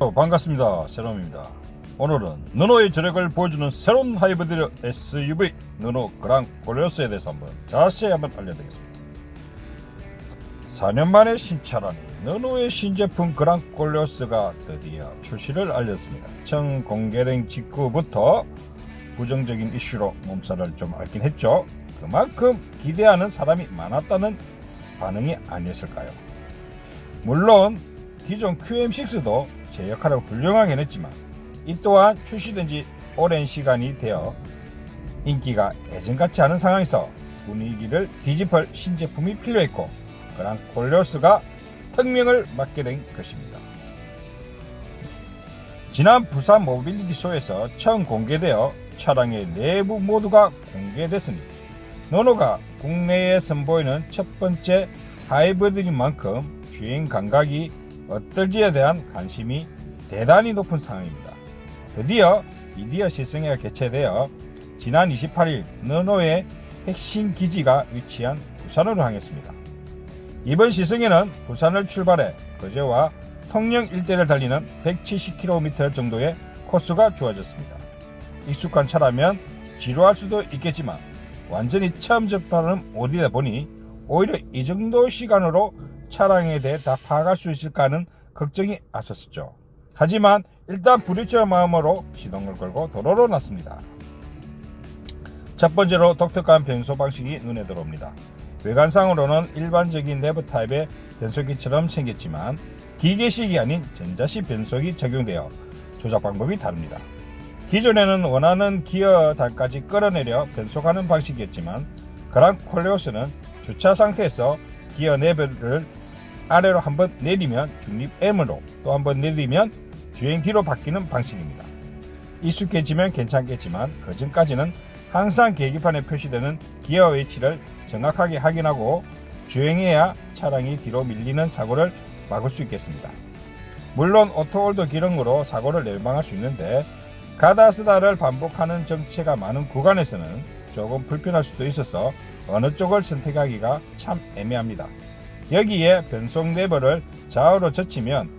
반갑습니다. 세롬입니다. 오늘은 르노의 저력을 보여주는 새로운 하이브리드 SUV 르노 그랑 콜레오스에 대해서 자세히 알려드리겠습니다. 4년 만에 신차라는 르노의 신제품 그랑 콜레오스가 드디어 출시를 알렸습니다. 처음 공개된 직후부터 부정적인 이슈로 몸살을 좀 앓긴 했죠. 그만큼 기대하는 사람이 많았다는 반응이 아니었을까요? 물론 기존 QM6도 제 역할을 훌륭하게 했지만 이 또한 출시된 지 오랜 시간이 되어 인기가 예전같지 않은 상황에서 분위기를 뒤집을 신제품이 필요했고 그랑 콜레오스가 특명을 맡게 된 것입니다. 지난 부산 모빌리티 쇼에서 처음 공개되어 차량의 내부 모두가 공개됐으니 르노가 국내에 선보이는 첫 번째 하이브리드인 만큼 주행 감각이 어떨지에 대한 관심이 대단히 높은 상황입니다. 드디어 미디어 시승회가 개최되어 지난 28일 르노의 핵심 기지가 위치한 부산으로 향했습니다. 이번 시승회는 부산을 출발해 거제와 통영 일대를 달리는 170km 정도의 코스가 주어졌습니다. 익숙한 차라면 지루할 수도 있겠지만 완전히 처음 접하는 모델이다 보니 오히려 이 정도 시간으로 차량에 대해 다 파악할 수 있을까 하는 걱정이 앞섰었죠. 하지만 일단 부딪힐 마음으로 시동을 걸고 도로로 났습니다. 첫 번째로 독특한 변속 방식이 눈에 들어옵니다. 외관상으로는 일반적인 내부 타입의 변속기처럼 생겼지만 기계식이 아닌 전자식 변속이 적용되어 조작 방법이 다릅니다. 기존에는 원하는 기어 단까지 끌어내려 변속하는 방식이었지만 그랑 콜레오스는 주차 상태에서 기어 레벨을 아래로 한번 내리면 중립 M으로 또 한번 내리면 주행 뒤로 바뀌는 방식입니다. 익숙해지면 괜찮겠지만 그 전까지는 항상 계기판에 표시되는 기어 위치를 정확하게 확인하고 주행해야 차량이 뒤로 밀리는 사고를 막을 수 있겠습니다. 물론 오토홀드 기능으로 사고를 예방할 수 있는데 가다쓰다를 반복하는 정체가 많은 구간에서는 조금 불편할 수도 있어서 어느 쪽을 선택하기가 참 애매합니다. 여기에 변속 레버를 좌우로 젖히면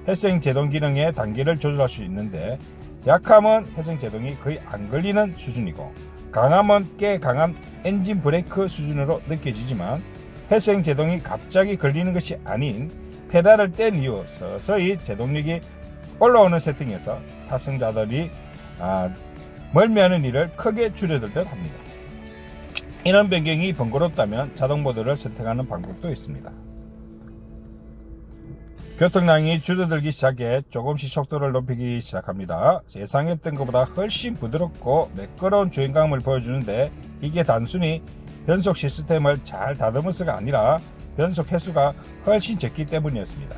회생 제동 기능의 단계를 조절할 수 있는데 약함은 회생 제동이 거의 안 걸리는 수준이고 강함은 꽤 강한 엔진 브레이크 수준으로 느껴지지만 회생 제동이 갑자기 걸리는 것이 아닌 페달을 뗀 이후 서서히 제동력이 올라오는 세팅에서 탑승자들이 멀미하는 일을 크게 줄여들 듯 합니다. 이런 변경이 번거롭다면 자동 모드를 선택하는 방법도 있습니다. 교통량이 줄어들기 시작해 조금씩 속도를 높이기 시작합니다. 예상했던 것보다 훨씬 부드럽고 매끄러운 주행감을 보여주는데 이게 단순히 변속 시스템을 잘 다듬어서가 아니라 변속 횟수가 훨씬 적기 때문이었습니다.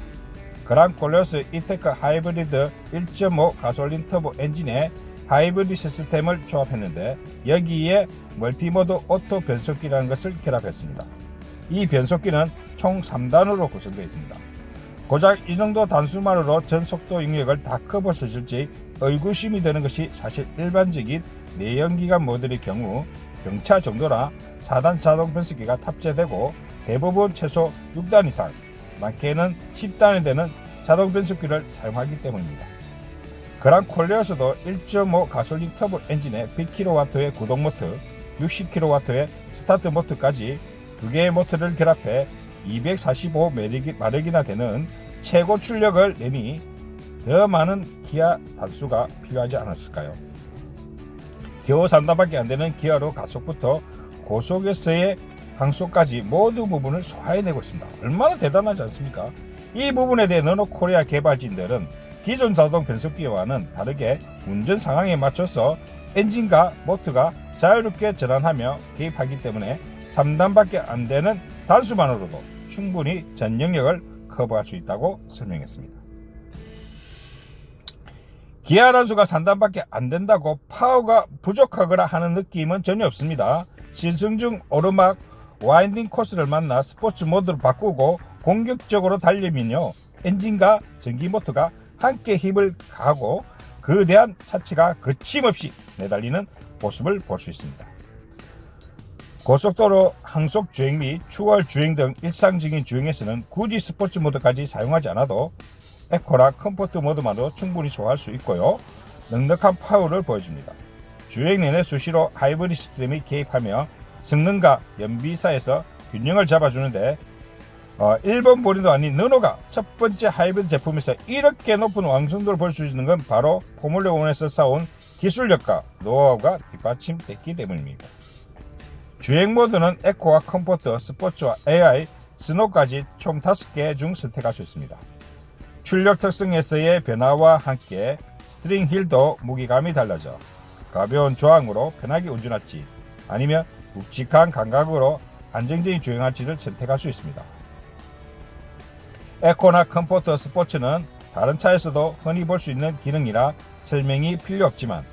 그랑 콜레오스 이테크 하이브리드 1.5 가솔린 터보 엔진에 하이브리드 시스템을 조합했는데 여기에 멀티모드 오토 변속기라는 것을 결합했습니다. 이 변속기는 총 3단으로 구성되어 있습니다. 고작 이 정도 단수만으로 전속도 영역을 다 커버 수 있을지 의구심이 드는 것이 사실 일반적인 내연기관 모델의 경우 경차 정도나 4단 자동 변속기가 탑재되고 대부분 최소 6단 이상, 많게는 10단에 되는 자동 변속기를 사용하기 때문입니다. 그랑 콜레오스도 1.5 가솔린 터보 엔진에 100kW의 구동 모터, 60kW의 스타트 모터까지 두 개의 모터를 결합해 245마력이나 되는 최고 출력을 내니 더 많은 기아 단수가 필요하지 않았을까요? 겨우 3단밖에 안 되는 기아로 가속부터 고속에서의 항속까지 모든 부분을 소화해내고 있습니다. 얼마나 대단하지 않습니까? 이 부분에 대해 르노 코리아 개발진들은 기존 자동 변속기와는 다르게 운전 상황에 맞춰서 엔진과 모터가 자유롭게 전환하며 개입하기 때문에 3단밖에 안 되는 단수만으로도 충분히 전 영역을 커버할 수 있다고 설명했습니다. 기아 단수가 3단밖에 안 된다고 파워가 부족하거나 하는 느낌은 전혀 없습니다. 시승 중 오르막 와인딩 코스를 만나 스포츠 모드로 바꾸고 공격적으로 달리면요 엔진과 전기 모터가 함께 힘을 가하고 거대한 차체가 거침없이 내달리는 모습을 볼 수 있습니다. 고속도로 항속 주행 및 추월 주행 등 일상적인 주행에서는 굳이 스포츠 모드까지 사용하지 않아도 에코나 컴포트 모드만으로 충분히 소화할 수 있고요. 넉넉한 파워를 보여줍니다. 주행 내내 수시로 하이브리드 시스템이 개입하며 성능과 연비 사이에서 균형을 잡아주는데 1번 보리도 아닌 르노가 첫 번째 하이브리드 제품에서 이렇게 높은 완성도를 볼 수 있는 건 바로 포뮬러1에서 쌓아온 기술력과 노하우가 뒷받침됐기 때문입니다. 주행 모드는 에코와 컴포트, 스포츠와 AI, 스노까지 총 5개 중 선택할 수 있습니다. 출력 특성에서의 변화와 함께 스티링 힐도 무게감이 달라져 가벼운 조항으로 편하게 운전할지 아니면 묵직한 감각으로 안정적인 주행할지를 선택할 수 있습니다. 에코나 컴포트 스포츠는 다른 차에서도 흔히 볼 수 있는 기능이라 설명이 필요 없지만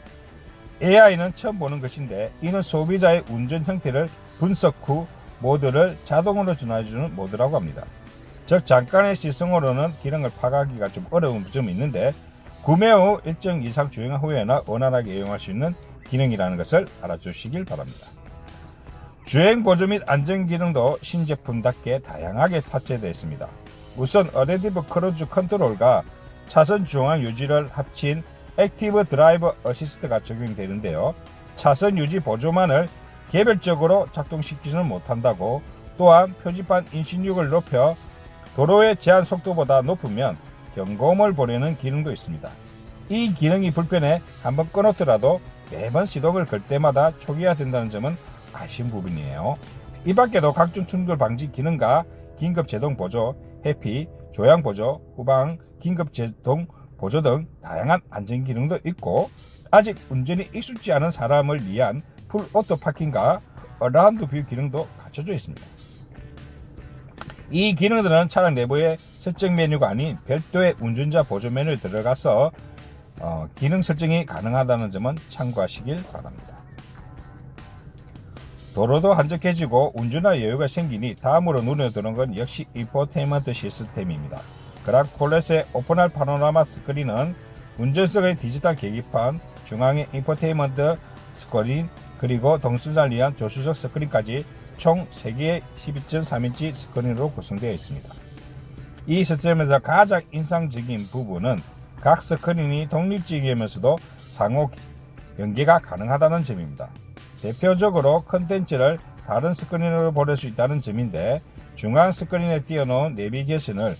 AI는 처음 보는 것인데 이는 소비자의 운전 형태를 분석 후 모드를 자동으로 전환해주는 모드라고 합니다. 즉 잠깐의 시승으로는 기능을 파악하기가 좀 어려운 점이 있는데 구매 후 일정 이상 주행한 후에나 원활하게 이용할 수 있는 기능이라는 것을 알아주시길 바랍니다. 주행 보조 및 안전 기능도 신제품답게 다양하게 탑재되어 있습니다. 우선 어댑티브 크루즈 컨트롤과 차선 중앙 유지를 합친 액티브 드라이브 어시스트가 적용되는데요. 차선 유지 보조만을 개별적으로 작동시키지는 못한다고, 또한 표지판 인식률을 높여 도로의 제한 속도보다 높으면 경고음을 보내는 기능도 있습니다. 이 기능이 불편해 한번 끊었더라도 매번 시동을 걸 때마다 초기화된다는 점은 아쉬운 부분이에요. 이 밖에도 각종 충돌 방지 기능과 긴급 제동 보조, 회피, 조향 보조, 후방 긴급 제동 보조 등 다양한 안전 기능도 있고, 아직 운전이 익숙지 않은 사람을 위한 풀 오토 파킹과 어라운드 뷰 기능도 갖춰져 있습니다. 이 기능들은 차량 내부의 설정 메뉴가 아닌 별도의 운전자 보조 메뉴에 들어가서 기능 설정이 가능하다는 점은 참고하시길 바랍니다. 도로도 한적해지고 운전할 여유가 생기니 다음으로 눈에 드는 건 역시 인포테인먼트 시스템입니다. 그라콜렛의 오픈할 파노라마 스크린은 운전석의 디지털 계기판, 중앙의 인포테인먼트 스크린, 그리고 동승자를 위한 조수석 스크린까지 총 3개의 12.3인치 스크린으로 구성되어 있습니다. 이 시스템에서 가장 인상적인 부분은 각 스크린이 독립적이면서도 상호 연계가 가능하다는 점입니다. 대표적으로 컨텐츠를 다른 스크린으로 보낼 수 있다는 점인데, 중앙 스크린에 띄워놓은 내비게이션을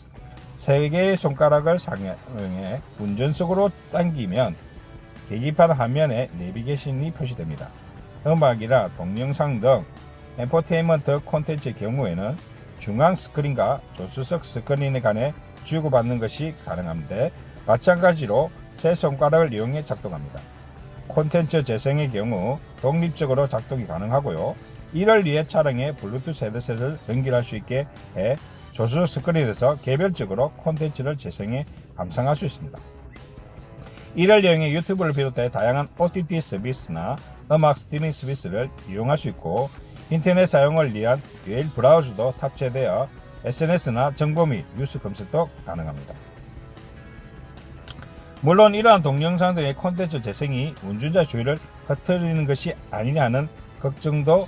3개의 손가락을 사용해 운전석으로 당기면 계기판 화면에 내비게이션이 표시됩니다. 음악이나 동영상 등 엔터테인먼트 콘텐츠의 경우에는 중앙 스크린과 조수석 스크린에 간에 주고받는 것이 가능한데, 마찬가지로 세 손가락을 이용해 작동합니다. 콘텐츠 재생의 경우 독립적으로 작동이 가능하고요. 이를 위해 차량에 블루투스 헤드셋을 연결할 수 있게 해 조수석 스크린에서 개별적으로 콘텐츠를 재생해 감상할 수 있습니다. 이를 이용해 유튜브를 비롯해 다양한 OTT 서비스나 음악 스트리밍 서비스를 이용할 수 있고, 인터넷 사용을 위한 웨일 브라우저도 탑재되어 SNS나 정보 및 뉴스 검색도 가능합니다. 물론 이러한 동영상들의 콘텐츠 재생이 운전자 주의를 흐트리는 것이 아니냐는 걱정도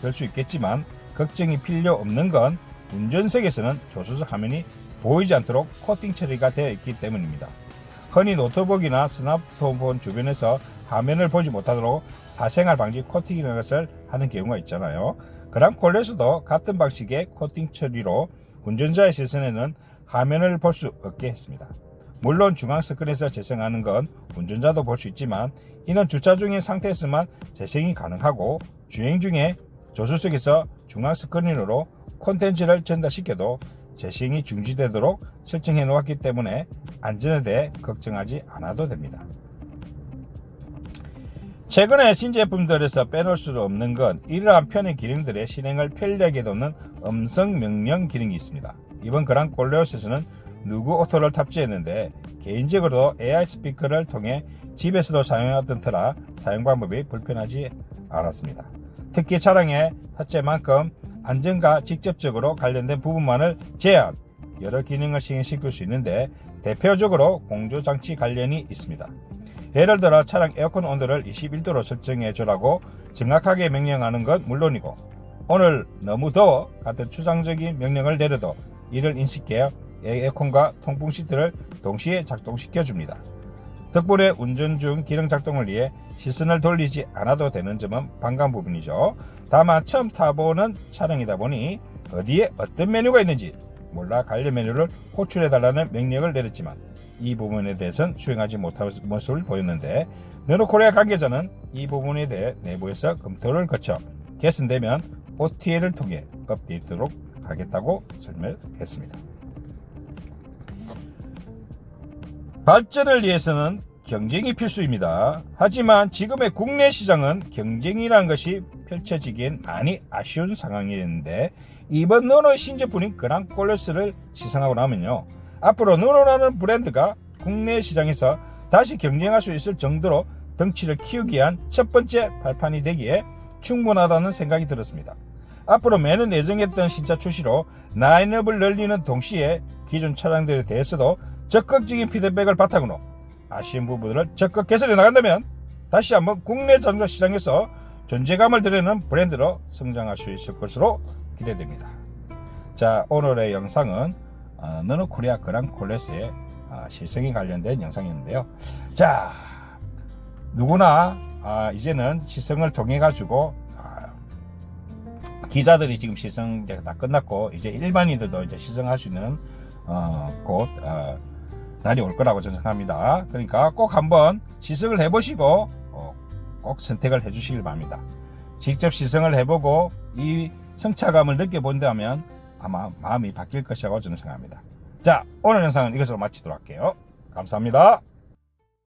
될 수 있겠지만, 걱정이 필요 없는 건 운전석에서는 조수석 화면이 보이지 않도록 코팅 처리가 되어 있기 때문입니다. 흔히 노트북이나 스마트폰 주변에서 화면을 보지 못하도록 사생활 방지 코팅이라는 것을 하는 경우가 있잖아요. 그랑콜렛에도 같은 방식의 코팅 처리로 운전자의 시선에는 화면을 볼 수 없게 했습니다. 물론 중앙 스크린에서 재생하는 건 운전자도 볼 수 있지만, 이는 주차 중인 상태에서만 재생이 가능하고, 주행 중에 조수석에서 중앙 스크린으로 콘텐츠를 전달시켜도 재생이 중지되도록 설정해 놓았기 때문에 안전에 대해 걱정하지 않아도 됩니다. 최근에 신제품들에서 빼놓을 수 없는 건 이러한 편의 기능들의 실행을 편리하게 돕는 음성 명령 기능이 있습니다. 이번 그랑콜렛에서는 누구 오토를 탑재했는데, 개인적으로 AI 스피커를 통해 집에서도 사용하던 터라 사용 방법이 불편하지 않았습니다. 특히 차량의 탑재만큼 안전과 직접적으로 관련된 부분만을 제한, 여러 기능을 시행시킬 수 있는데 대표적으로 공조장치 관련이 있습니다. 예를 들어 차량 에어컨 온도를 21도로 설정해 주라고 정확하게 명령하는 건 물론이고, 오늘 너무 더워 같은 추상적인 명령을 내려도 이를 인식해 에어컨과 통풍 시트를 동시에 작동시켜 줍니다. 덕분에 운전 중 기능 작동을 위해 시선을 돌리지 않아도 되는 점은 반가운 부분이죠. 다만 처음 타보는 차량이다 보니 어디에 어떤 메뉴가 있는지 몰라 관련 메뉴를 호출해달라는 명령을 내렸지만 이 부분에 대해서는 수행하지 못한 모습을 보였는데, 르노코리아 관계자는 이 부분에 대해 내부에서 검토를 거쳐 개선되면 OTA를 통해 업데이트하도록 하겠다고 설명했습니다. 발전을 위해서는 경쟁이 필수입니다. 하지만 지금의 국내 시장은 경쟁이라는 것이 펼쳐지기엔 많이 아쉬운 상황이었는데, 이번 르노의 신제품인 그랑 콜레스를 시승하고 나면요, 앞으로 르노라는 브랜드가 국내 시장에서 다시 경쟁할 수 있을 정도로 덩치를 키우기 위한 첫 번째 발판이 되기에 충분하다는 생각이 들었습니다. 앞으로 매년 예정했던 신차 출시로 라인업을 늘리는 동시에 기존 차량들에 대해서도 적극적인 피드백을 바탕으로 아쉬운 부분을 적극 개선해 나간다면 다시 한번 국내 자동차 시장에서 존재감을 드러내는 브랜드로 성장할 수 있을 것으로 기대됩니다. 자, 오늘의 영상은 르노코리아 그랑 콜레스의 시승에 관련된 영상이었는데요. 자, 누구나 이제는 시승을 통해 가지고 기자들이 지금 시승 다 끝났고 이제 일반인들도 이제 시승할 수 있는 곧 날이 올 거라고 저는 생각합니다. 그러니까 꼭 한번 시승을 해보시고 꼭 선택을 해주시길 바랍니다. 직접 시승을 해보고 이 성차감을 느껴본다면 아마 마음이 바뀔 것이라고 저는 생각합니다. 자, 오늘 영상은 이것으로 마치도록 할게요. 감사합니다.